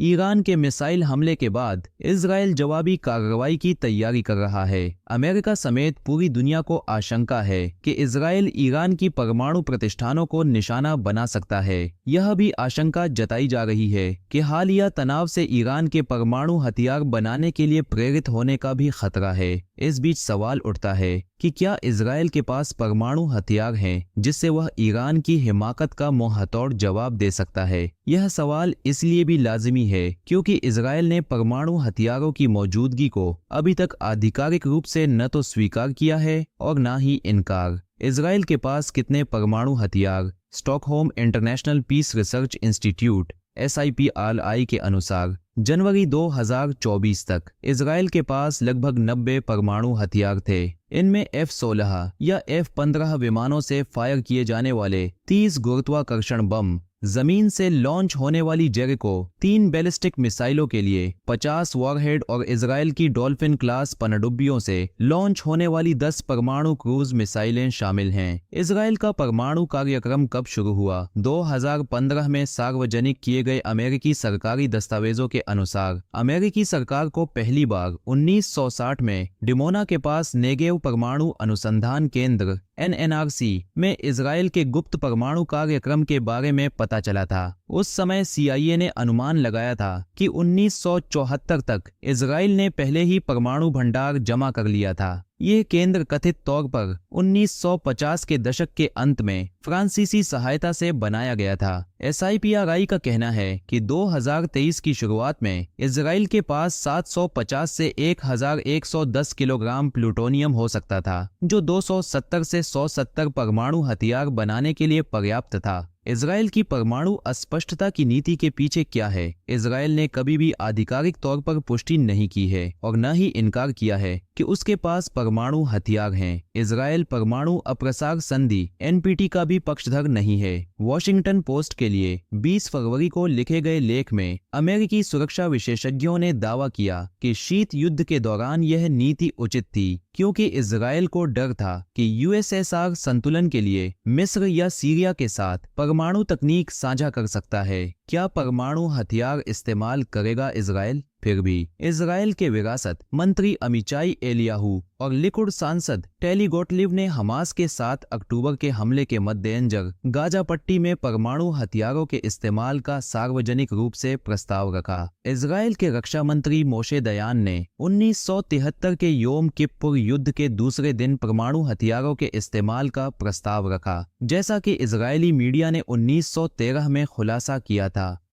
Iran के missile हमले के बाद इजराइल जवाबी कार्रवाई की तैयारी कर रहा है। अमेरिका समेत पूरी दुनिया को आशंका है कि इजराइल ईरान की परमाणु प्रतिष्ठानों को निशाना बना सकता है। यह भी आशंका जताई जा रही है कि हालिया तनाव से ईरान के परमाणु हथियार बनाने के लिए प्रेरित होने का भी खतरा है। इस बीच सवाल उठता है कि क्या इजराइल के पास परमाणु हथियार हैं जिससे वह ईरान की हिमाकत का मुंहतोड़ जवाब दे सकता है। यह सवाल इसलिए भी लाजिमी है क्योंकि इजराइल ने परमाणु हथियारों की मौजूदगी को अभी तक आधिकारिक रूप से न तो स्वीकार किया है और न ही इनकार। इजराइल के पास कितने परमाणु हथियार? Stockholm International Peace Research Institute SIPRI के अनुसार जनवरी 2024 तक इजराइल के पास लगभग 90 परमाणु हथियार थे। इनमें F-16 या F-15 विमानों से फायर किए जाने वाले 30 गुरुत्वाकर्षण बम, जमीन से लॉन्च होने वाली जेरिको 3 बैलिस्टिक मिसाइलों के लिए 50 वॉरहेड और इजराइल की डॉल्फिन क्लास पनडुब्बियों से लॉन्च होने वाली 10 परमाणु क्रूज मिसाइलें शामिल हैं। इजराइल का परमाणु कार्यक्रम कब शुरू हुआ? 2015 में सार्वजनिक किए गए अमेरिकी सरकारी दस्तावेजों के अनुसार अमेरिकी सरकार को पहली बार 1960 में डिमोना के पास नेगेव परमाणु अनुसंधान केंद्र NNRC में इजराइल के गुप्त परमाणु कार्यक्रम के बारे में पता चला था। उस समय CIA ने अनुमान लगाया था कि 1974 तक इजराइल ने पहले ही परमाणु भंडार जमा कर लिया था। ये केंद्र कथित तौर पर 1950 के दशक के अंत में फ्रांसीसी सहायता से बनाया गया था। SIPRI का कहना है कि 2023 की शुरुआत में इजराइल के पास 750 से 1110 किलोग्राम प्लूटोनियम हो सकता था, जो 270 से 170 परमाणु हथियार बनाने के लिए पर्याप्त था। इजराइल की परमाणु अस्पष्टता की नीति के पीछे क्या है? इजराइल ने कभी भी आधिकारिक तौर पर पुष्टि नहीं की है और न ही इनकार किया है कि उसके पास परमाणु हथियार हैं। इजराइल परमाणु अप्रसार संधि NPT का भी पक्षधर नहीं है। वॉशिंगटन पोस्ट के लिए 20 फरवरी को लिखे गए लेख में अमेरिकी सुरक्षा विशेषज्ञों ने दावा किया कि शीत युद्ध के दौरान यह नीति उचित थी क्योंकि इजराइल को डर था कि USSR संतुलन के लिए मिस्र या सीरिया के साथ परमाणु तकनीक साझा कर सकता है। क्या परमाणु हथियार इस्तेमाल करेगा इजराइल? फिर भी इजराइल के विरासत मंत्री अमीचाई एलियाहू और लिकुड सांसद टेली गोटलिव ने हमास के 7 अक्टूबर के हमले के मद्देनजर गाजा पट्टी में परमाणु हथियारों के इस्तेमाल का सार्वजनिक रूप से प्रस्ताव रखा। इजराइल के रक्षा मंत्री मोशे दयान ने 1973 के योम किप्पुर युद्ध के दूसरे दिन परमाणु हथियारों के इस्तेमाल का प्रस्ताव रखा, जैसा कि इजरायली मीडिया ने 1913 में खुलासा किया था।